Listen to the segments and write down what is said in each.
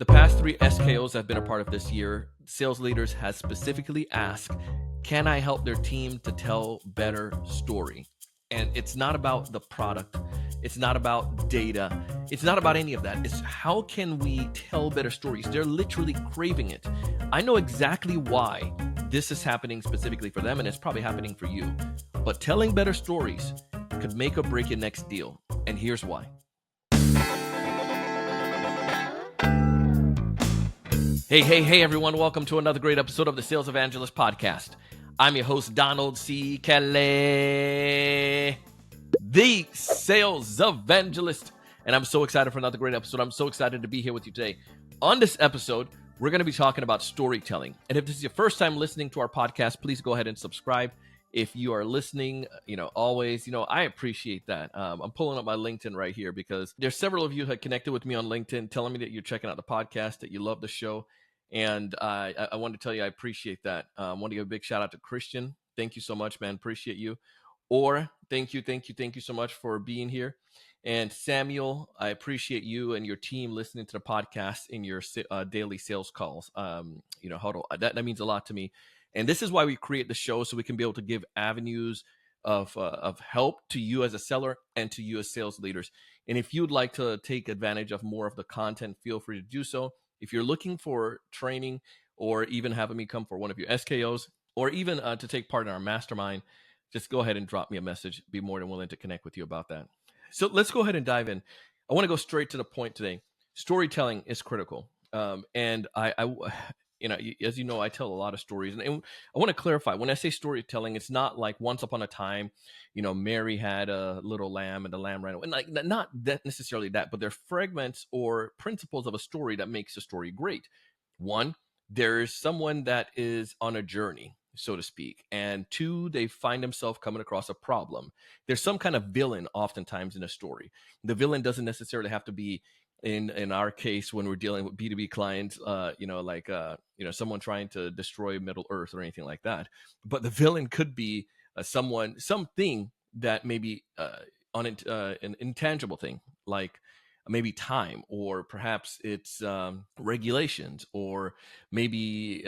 The past 3 SKOs I've been a part of this year, sales leaders has specifically asked, can I help their team to tell better story? And it's not about the product. It's not about data. It's not about any of that. It's how can we tell better stories? They're literally craving it. I know exactly why this is happening specifically for them, and it's probably happening for you. But telling better stories could make or break your next deal. And here's why. Hey, everyone. Welcome to another great episode of the Sales Evangelist Podcast. I'm your host, Donald C. Kelly, the Sales Evangelist. And I'm so excited for another great episode. I'm so excited to be here with you today. On this episode, we're going to be talking about storytelling. And if this is your first time listening to our podcast, please go ahead and subscribe. If you are listening, always, I appreciate that. I'm pulling up my LinkedIn right here because there's several of you who had connected with me on LinkedIn telling me that you're checking out the podcast, that you love the show. And I want to tell you, I appreciate that. I want to give a big shout out to Christian. Thank you so much, man. Appreciate you. Or thank you so much for being here. And Samuel, I appreciate you and your team listening to the podcast in your daily sales calls. Huddle. That means a lot to me. And this is why we create the show, so we can be able to give avenues of help to you as a seller and to you as sales leaders. And if you'd like to take advantage of more of the content, feel free to do so. If you're looking for training or even having me come for one of your SKOs or even to take part in our mastermind, just go ahead and drop me a message. Be more than willing to connect with you about that. So let's go ahead and dive in. I want to go straight to the point today. Storytelling is critical. And I as you know, I tell a lot of stories. And I want to clarify, when I say storytelling, it's not like once upon a time, Mary had a little lamb and the lamb ran away. And not that necessarily that, but they're fragments or principles of a story that makes a story great. One, there's someone that is on a journey, so to speak. And two, they find themselves coming across a problem. There's some kind of villain oftentimes in a story. The villain doesn't necessarily have to be, in our case, when we're dealing with B2B clients, someone trying to destroy Middle Earth or anything like that. But the villain could be something that may be an intangible thing, like maybe time, or perhaps it's regulations, or maybe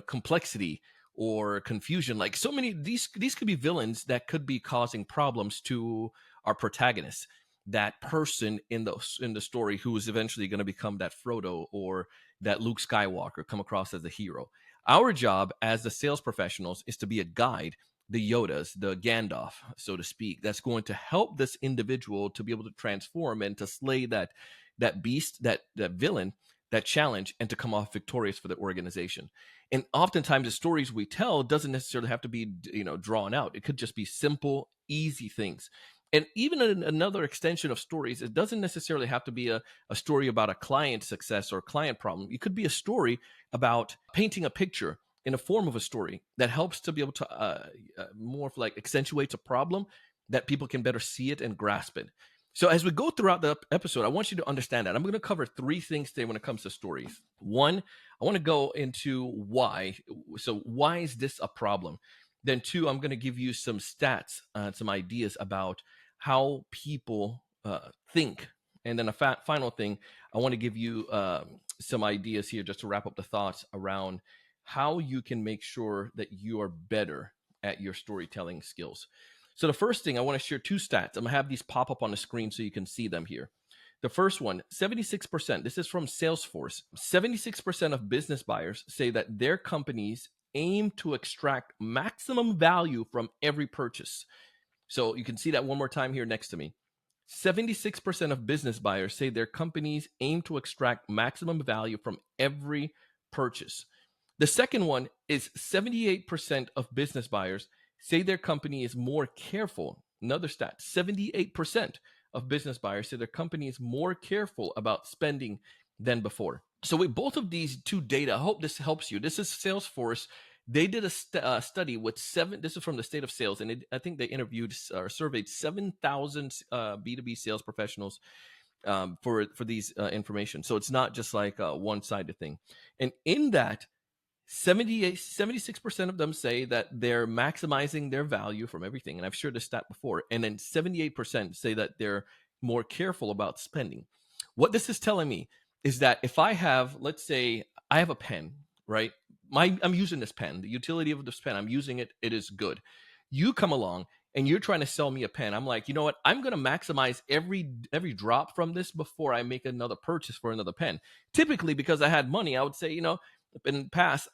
complexity or confusion. Like so many, these could be villains that could be causing problems to our protagonists. That person in the story who is eventually going to become that Frodo or that Luke Skywalker, come across as a hero. Our job as the sales professionals is to be a guide, the Yodas, the Gandalf, so to speak, that's going to help this individual to be able to transform and to slay that beast, that villain, that challenge, and to come off victorious for the organization. And oftentimes the stories we tell doesn't necessarily have to be drawn out. It could just be simple, easy things. And even another extension of stories, it doesn't necessarily have to be a story about a client success or client problem. It could be a story about painting a picture in a form of a story that helps to be able to more of like accentuates a problem that people can better see it and grasp it. So as we go throughout the episode, I want you to understand that I'm going to cover 3 things today when it comes to stories. 1, I want to go into why. So why is this a problem? Then 2, I'm going to give you some stats, some ideas about how people think. And then a final thing, I want to give you some ideas here just to wrap up the thoughts around how you can make sure that you are better at your storytelling skills. So the first thing, I want to share 2 stats. I'm going to have these pop up on the screen so you can see them here. The first one, 76%, this is from Salesforce. 76% of business buyers say that their companies aim to extract maximum value from every purchase. So you can see that one more time here next to me. 76% of business buyers say their companies aim to extract maximum value from every purchase. The second one is 78% of business buyers say their company is more careful. Another stat, 78% of business buyers say their company is more careful about spending than before. So with both of these 2 data, I hope this helps you. This is Salesforce. They did a study with this is from the state of sales, and I think they interviewed or surveyed 7,000 B2B sales professionals for these information. So it's not just like a one-sided thing. And in that, 76% of them say that they're maximizing their value from everything. And I've shared this stat before. And then 78% say that they're more careful about spending. What this is telling me is that if I have, let's say, I have a pen, right? I'm using this pen. The utility of this pen, I'm using it. It is good. You come along and you're trying to sell me a pen. I'm like, you know what? I'm going to maximize every drop from this before I make another purchase for another pen. Typically, because I had money, I would say, in the past,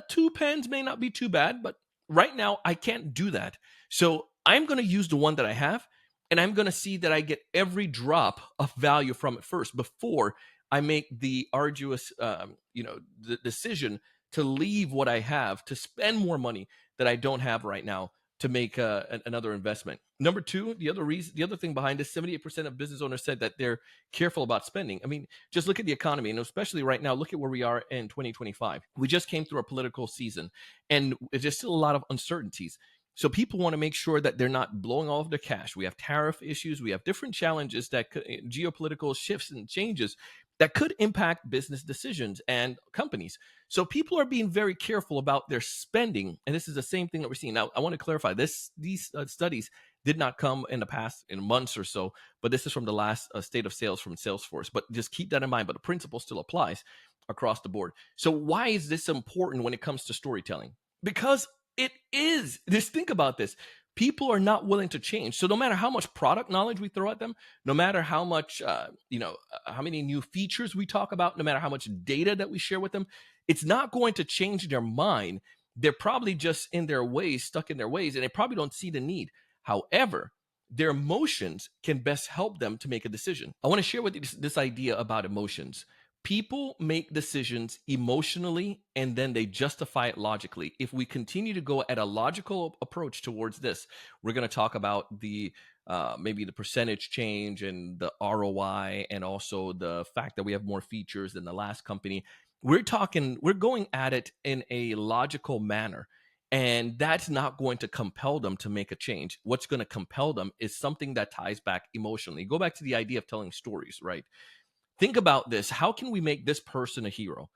two pens may not be too bad, but right now I can't do that. So I'm going to use the one that I have, and I'm going to see that I get every drop of value from it first before I make the arduous, the decision to leave what I have to spend more money that I don't have right now to make another investment. Number two, the other thing behind this, 78% of business owners said that they're careful about spending. I mean, just look at the economy, and especially right now, look at where we are in 2025. We just came through a political season, and there's still a lot of uncertainties. So people want to make sure that they're not blowing all of their cash. We have tariff issues. We have different challenges that could, geopolitical shifts and changes that could impact business decisions and companies. So people are being very careful about their spending, and this is the same thing that we're seeing now. I want to clarify this: these studies did not come in the past in months or so, but this is from the last state of sales from Salesforce. But just keep that in mind. But the principle still applies across the board. So why is this important when it comes to storytelling? Because it is. Just think about this. People are not willing to change. So no matter how much product knowledge we throw at them, no matter how much, how many new features we talk about, no matter how much data that we share with them, it's not going to change their mind. They're probably just in their ways, stuck in their ways, and they probably don't see the need. However, their emotions can best help them to make a decision. I want to share with you this idea about emotions. People make decisions emotionally and then they justify it logically. If we continue to go at a logical approach towards this, we're going to talk about the maybe the percentage change and the ROI, and also the fact that we have more features than the last company. We're going at it in a logical manner. And that's not going to compel them to make a change. What's going to compel them is something that ties back emotionally. Go back to the idea of telling stories, right? Think about this. How can we make this person a hero?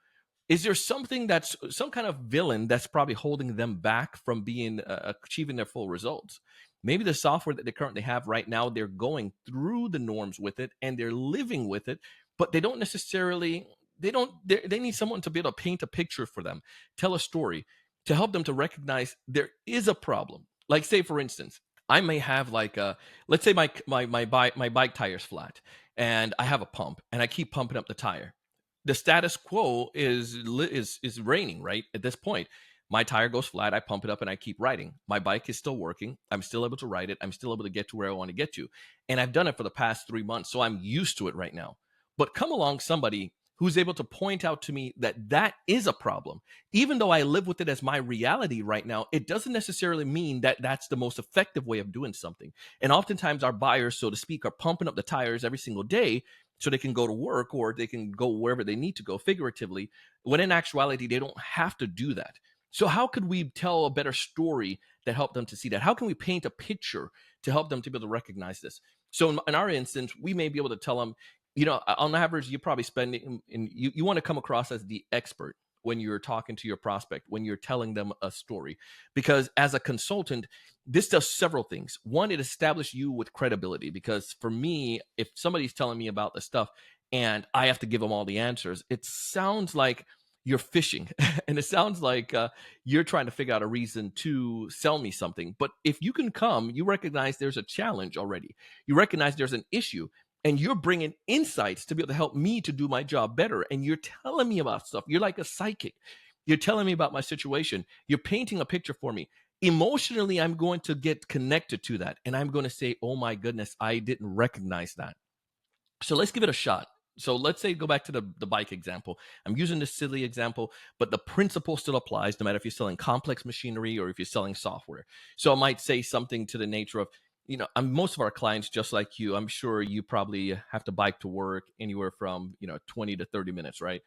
Is there something that's some kind of villain that's probably holding them back from being achieving their full results? Maybe the software that they currently have right now, they're going through the norms with it and they're living with it, but they don't necessarily they need someone to be able to paint a picture for them, tell a story to help them to recognize there is a problem. Like, say for instance, I may have like a, let's say my bike tire's flat and I have a pump and I keep pumping up the tire. The status quo is raining, right? At this point, my tire goes flat, I pump it up and I keep riding. My bike is still working. I'm still able to ride it. I'm still able to get to where I want to get to. And I've done it for the past 3 months, so I'm used to it right now. But come along somebody who's able to point out to me that that is a problem. Even though I live with it as my reality right now, it doesn't necessarily mean that that's the most effective way of doing something. And oftentimes our buyers, so to speak, are pumping up the tires every single day so they can go to work or they can go wherever they need to go figuratively, when in actuality, they don't have to do that. So how could we tell a better story that help them to see that? How can we paint a picture to help them to be able to recognize this? So in our instance, we may be able to tell them, on average, you probably spend, you want to come across as the expert when you're talking to your prospect, when you're telling them a story. Because as a consultant, this does several things. One, it establishes you with credibility. Because for me, if somebody's telling me about the stuff and I have to give them all the answers, it sounds like you're fishing and it sounds like you're trying to figure out a reason to sell me something. But if you can come, you recognize there's a challenge already. You recognize there's an issue and you're bringing insights to be able to help me to do my job better. And you're telling me about stuff. You're like a psychic. You're telling me about my situation. You're painting a picture for me. Emotionally, I'm going to get connected to that. And I'm going to say, oh my goodness, I didn't recognize that. So let's give it a shot. So let's say go back to the bike example. I'm using this silly example, but the principle still applies no matter if you're selling complex machinery or if you're selling software. So I might say something to the nature of, most of our clients, just like you, I'm sure you probably have to bike to work anywhere from, 20 to 30 minutes, right?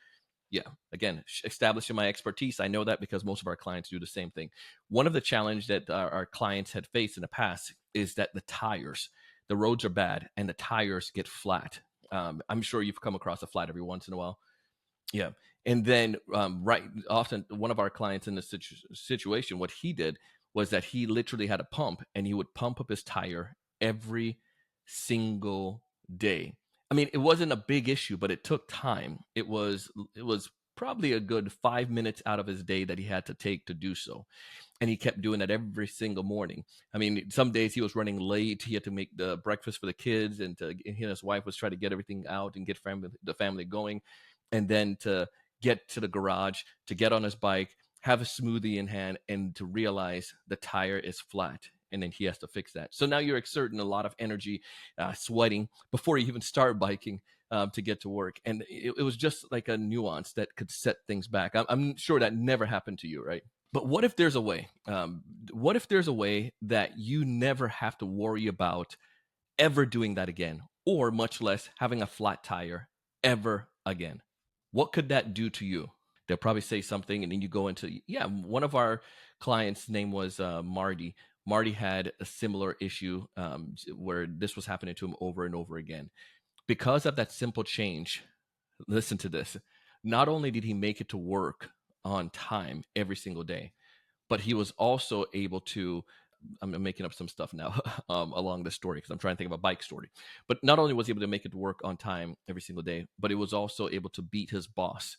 Yeah. Again, establishing my expertise. I know that because most of our clients do the same thing. One of the challenge that our clients had faced in the past is that the roads are bad and the tires get flat. I'm sure you've come across a flat every once in a while. Yeah. And then, right, often one of our clients in this situation, what he did was that he literally had a pump and he would pump up his tire every single day. I mean, it wasn't a big issue, but it took time. It was probably a good 5 minutes out of his day that he had to take to do so, and he kept doing that every single morning. I mean, some days he was running late. He had to make the breakfast for the kids, and he and his wife was trying to get everything out and get the family going, and then to get to the garage, to get on his bike, have a smoothie in hand, and to realize the tire is flat. And then he has to fix that. So now you're exerting a lot of energy, sweating before you even start biking to get to work. And it was just like a nuance that could set things back. I'm sure that never happened to you, right? But what if there's a way? What if there's a way that you never have to worry about ever doing that again, or much less having a flat tire ever again? What could that do to you? They'll probably say something, and then you go into, yeah, one of our clients' name was Marty. Marty had a similar issue where this was happening to him over and over again. Because of that simple change, listen to this. Not only did he make it to work on time every single day, but he was also able to, I'm making up some stuff now along the story because I'm trying to think of a bike story. But not only was he able to make it to work on time every single day, but he was also able to beat his boss.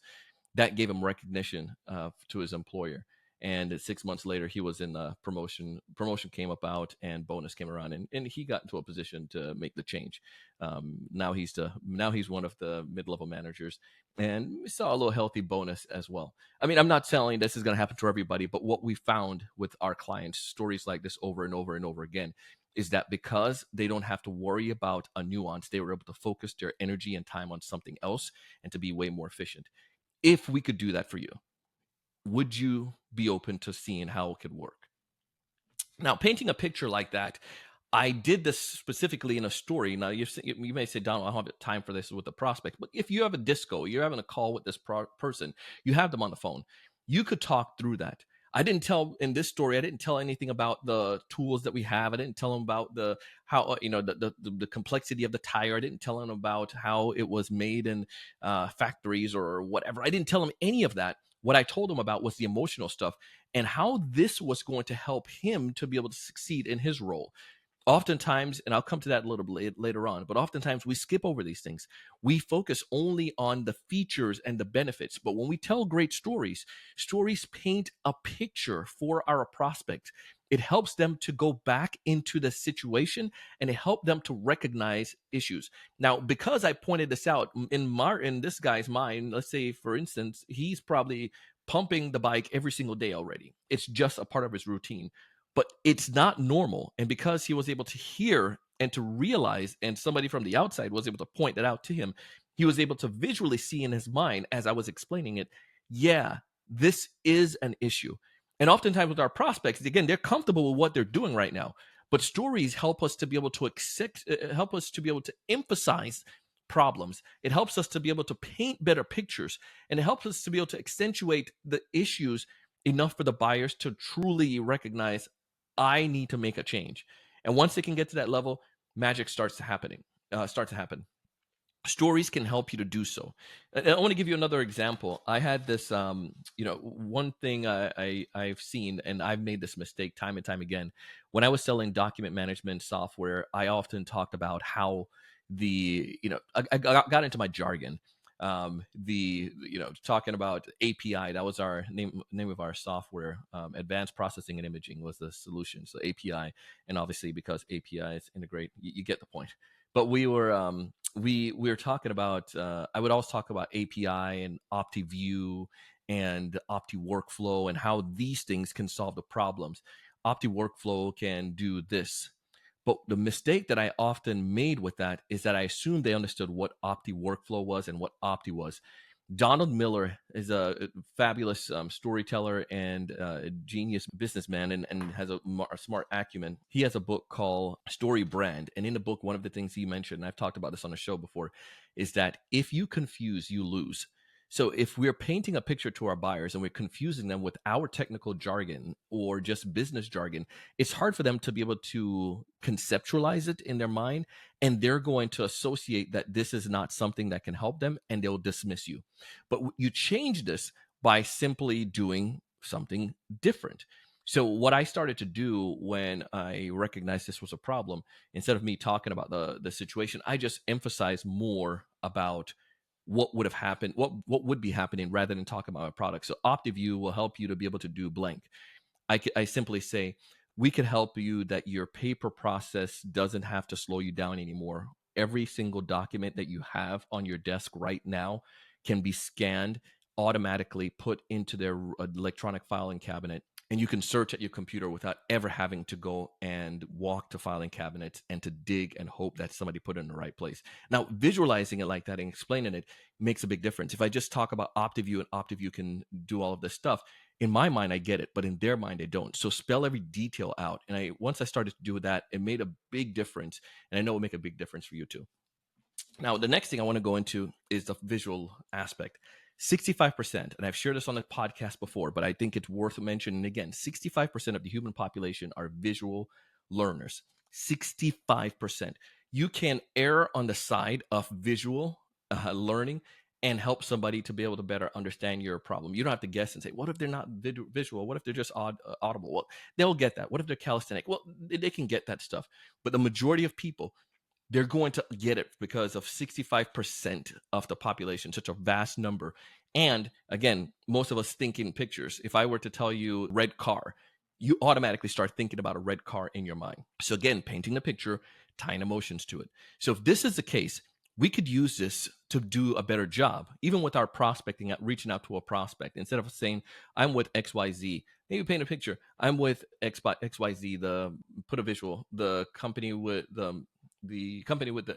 That gave him recognition to his employer. And 6 months later, he was in the promotion. Promotion came about, and bonus came around, and he got into a position to make the change. Now he's one of the mid-level managers, and we saw a little healthy bonus as well. I mean, I'm not telling this is going to happen to everybody, but what we found with our clients, stories like this over and over and over again, is that because they don't have to worry about a nuance, they were able to focus their energy and time on something else and to be way more efficient. If we could do that for you, would you be open to seeing how it could work? Now, painting a picture like that, I did this specifically in a story. Now, you may say, Donald, I don't have time for this with the prospect. But if you have a disco, you're having a call with this person, you have them on the phone, you could talk through that. I didn't tell in this story. I didn't tell anything about the tools that we have. I didn't tell them about the how the complexity of the tire. I didn't tell them about how it was made in factories or whatever. I didn't tell them any of that. What I told him about was the emotional stuff and how this was going to help him to be able to succeed in his role. Oftentimes, and I'll come to that a little bit later on, but oftentimes we skip over these things. We focus only on the features and the benefits. But when we tell great stories, stories paint a picture for our prospect. It helps them to go back into the situation, and it helps them to recognize issues. Now, because I pointed this out in this guy's mind, let's say, for instance, he's probably pumping the bike every single day already. It's just a part of his routine, but it's not normal. And because he was able to hear and to realize, and somebody from the outside was able to point that out to him, he was able to visually see in his mind as I was explaining it, yeah, this is an issue. And oftentimes with our prospects, again, they're comfortable with what they're doing right now. But stories help us to be able to help us to be able to emphasize problems. It helps us to be able to paint better pictures, and it helps us to be able to accentuate the issues enough for the buyers to truly recognize I need to make a change. And once they can get to that level, magic starts to happen. Stories can help you to do so. And I want to give you another example. I had this, one thing I've seen, and I've made this mistake time and time again. When I was selling document management software, I often talked about how I got into my jargon. Talking about API, that was our name of our software. Advanced Processing and Imaging was the solution. So API, and obviously because APIs integrate, you get the point. But we were talking about, I would always talk about API and OptiView and Opti Workflow and how these things can solve the problems. Opti Workflow can do this. But the mistake that I often made with that is that I assumed they understood what Opti Workflow was and what Opti was. Donald Miller is a fabulous storyteller and a genius businessman, and has a smart acumen. He has a book called Story Brand. And in the book, one of the things he mentioned, and I've talked about this on the show before, is that if you confuse, you lose. So if we're painting a picture to our buyers and we're confusing them with our technical jargon or just business jargon, it's hard for them to be able to conceptualize it in their mind, and they're going to associate that this is not something that can help them, and they'll dismiss you. But you change this by simply doing something different. So what I started to do when I recognized this was a problem, instead of me talking about the situation, I just emphasized more about what would have happened, what would be happening, rather than talking about a product. So OptiView will help you to be able to do blank. I simply say, we can help you that your paper process doesn't have to slow you down anymore. Every single document that you have on your desk right now can be scanned, automatically put into their electronic filing cabinet, and you can search at your computer without ever having to go and walk to filing cabinets and to dig and hope that somebody put it in the right place. Now, visualizing it like that and explaining it makes a big difference. If I just talk about OptiView and OptiView can do all of this stuff, in my mind I get it, but in their mind they don't. So spell every detail out. And once I started to do that, it made a big difference, and I know it'll make a big difference for you too. Now, the next thing I want to go into is the visual aspect. 65%, and I've shared this on the podcast before, but I think it's worth mentioning again. 65% of the human population are visual learners. 65%. You can err on the side of visual learning and help somebody to be able to better understand your problem. You don't have to guess and say, what if they're not visual? What if they're just audible? Well, they'll get that. What if they're calisthenic? Well, they can get that stuff. But the majority of people, they're going to get it because of 65% of the population, such a vast number. And again, most of us think in pictures. If I were to tell you red car, you automatically start thinking about a red car in your mind. So again, painting the picture, tying emotions to it. So if this is the case, we could use this to do a better job, even with our prospecting, at reaching out to a prospect. Instead of saying, I'm with XYZ, maybe paint a picture. I'm with XYZ, put a visual, the company with the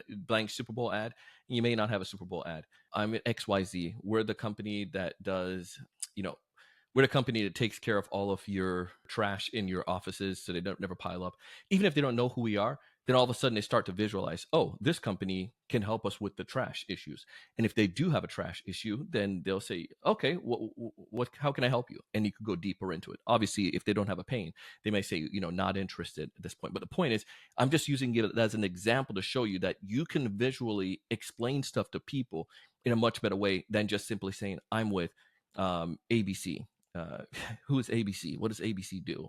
blank Super Bowl ad. You may not have a Super Bowl ad. I'm at XYZ. We're the company that does, you know, we're the company that takes care of all of your trash in your offices so they don't never pile up. Even if they don't know who we are, then all of a sudden they start to visualize, oh, this company can help us with the trash issues. And if they do have a trash issue, then they'll say, okay, how can I help you? And you could go deeper into it. Obviously, if they don't have a pain, they may say, not interested at this point. But the point is, I'm just using it as an example to show you that you can visually explain stuff to people in a much better way than just simply saying, I'm with ABC. Who is ABC? What does ABC do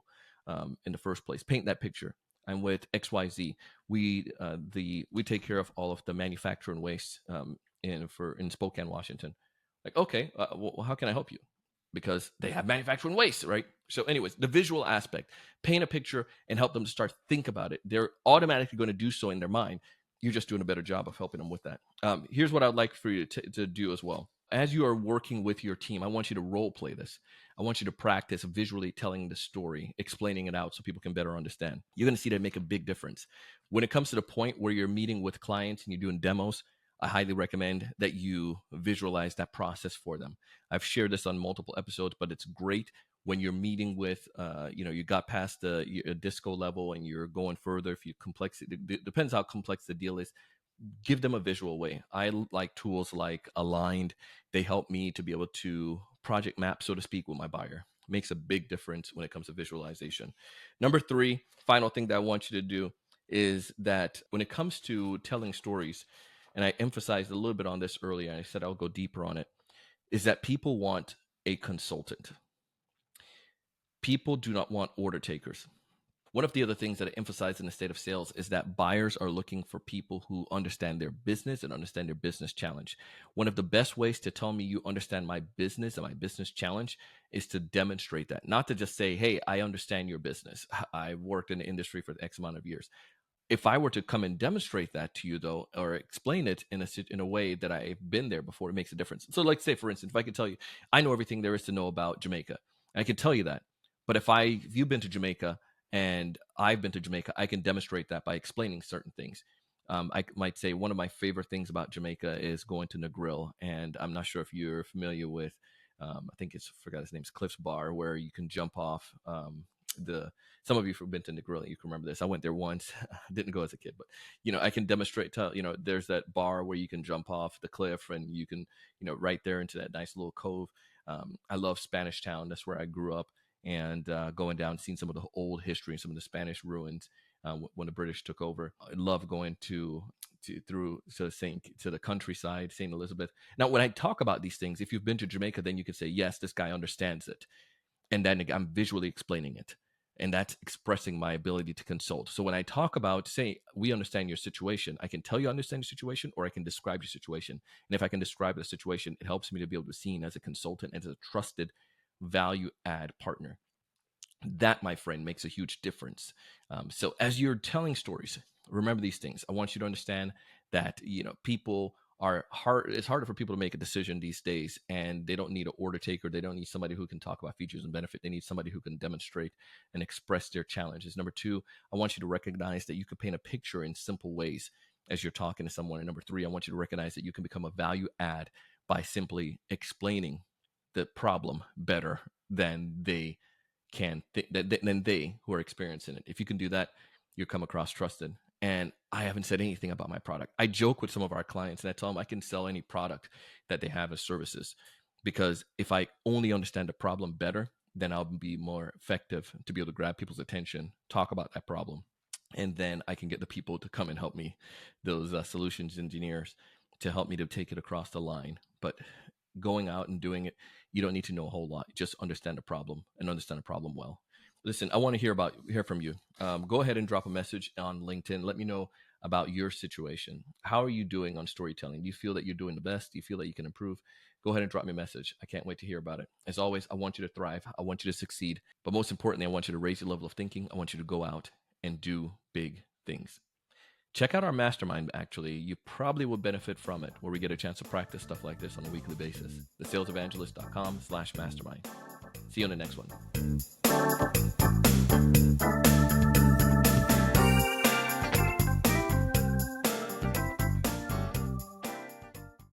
in the first place? Paint that picture. I'm with XYZ. We take care of all of the manufacturing waste in Spokane, Washington. Like, okay, well, how can I help you? Because they have manufacturing waste, right? So, anyways, the visual aspect, paint a picture and help them to start think about it. They're automatically going to do so in their mind. You're just doing a better job of helping them with that. Here's what I'd like for you to do as well. As you are working with your team, I want you to role play this. I want you to practice visually telling the story, explaining it out so people can better understand. You're going to see that make a big difference. When it comes to the point where you're meeting with clients and you're doing demos, I highly recommend that you visualize that process for them. I've shared this on multiple episodes, but it's great when you're meeting with, you got past the disco level and you're going further. If you complexity, it depends how complex the deal is. Give them a visual way. I like tools like Aligned. They help me to be able to project map, so to speak, with my buyer. Makes a big difference when it comes to visualization. Number 3, final thing that I want you to do is that when it comes to telling stories, and I emphasized a little bit on this earlier, and I said I'll go deeper on it, is that people want a consultant. People do not want order takers. One of the other things that I emphasize in the state of sales is that buyers are looking for people who understand their business and understand their business challenge. One of the best ways to tell me you understand my business and my business challenge is to demonstrate that. Not to just say, hey, I understand your business. I've worked in the industry for X amount of years. If I were to come and demonstrate that to you, though, or explain it in a way that I've been there before, it makes a difference. So, like, say, for instance, if I could tell you, I know everything there is to know about Jamaica, I can tell you that. But if you've been to Jamaica and I've been to Jamaica, I can demonstrate that by explaining certain things. I might say one of my favorite things about Jamaica is going to Negril, and I'm not sure if you're familiar with. I think forgot his name's Cliff's Bar, where you can jump off the. Some of you who've been to Negril, you can remember this. I went there once, didn't go as a kid, but I can demonstrate. There's that bar where you can jump off the cliff, and you can, right there into that nice little cove. I love Spanish Town. That's where I grew up. And going down, seeing some of the old history and some of the Spanish ruins when the British took over. I love going to the countryside, St. Elizabeth. Now, when I talk about these things, if you've been to Jamaica, then you can say, yes, this guy understands it. And then I'm visually explaining it. And that's expressing my ability to consult. So when I talk about, say, we understand your situation, I can tell you I understand your situation, or I can describe your situation. And if I can describe the situation, it helps me to be able to be seen as a consultant, as a trusted value add partner. That, my friend, makes a huge difference. So as you're telling stories, remember these things. I want you to understand that, people are hard. It's harder for people to make a decision these days, and they don't need an order taker. They don't need somebody who can talk about features and benefit. They need somebody who can demonstrate and express their challenges. Number two, I want you to recognize that you can paint a picture in simple ways as you're talking to someone. And number three, I want you to recognize that you can become a value add by simply explaining the problem better than they than they who are experiencing it. If you can do that, you come across trusted. And I haven't said anything about my product. I joke with some of our clients and I tell them I can sell any product that they have as services, because if I only understand the problem better, then I'll be more effective to be able to grab people's attention, talk about that problem, and then I can get the people to come and help me, those solutions engineers, to help me to take it across the line. But going out and doing it, you don't need to know a whole lot. Just understand the problem and understand the problem well. Listen, I want to hear from you. Go ahead and drop a message on LinkedIn. Let me know about your situation. How are you doing on storytelling? Do you feel that you're doing the best? Do you feel that you can improve? Go ahead and drop me a message. I can't wait to hear about it. As always, I want you to thrive. I want you to succeed. But most importantly, I want you to raise your level of thinking. I want you to go out and do big things. Check out our mastermind, actually. You probably will benefit from it, where we get a chance to practice stuff like this on a weekly basis. thesalesevangelist.com/mastermind. See you on the next one.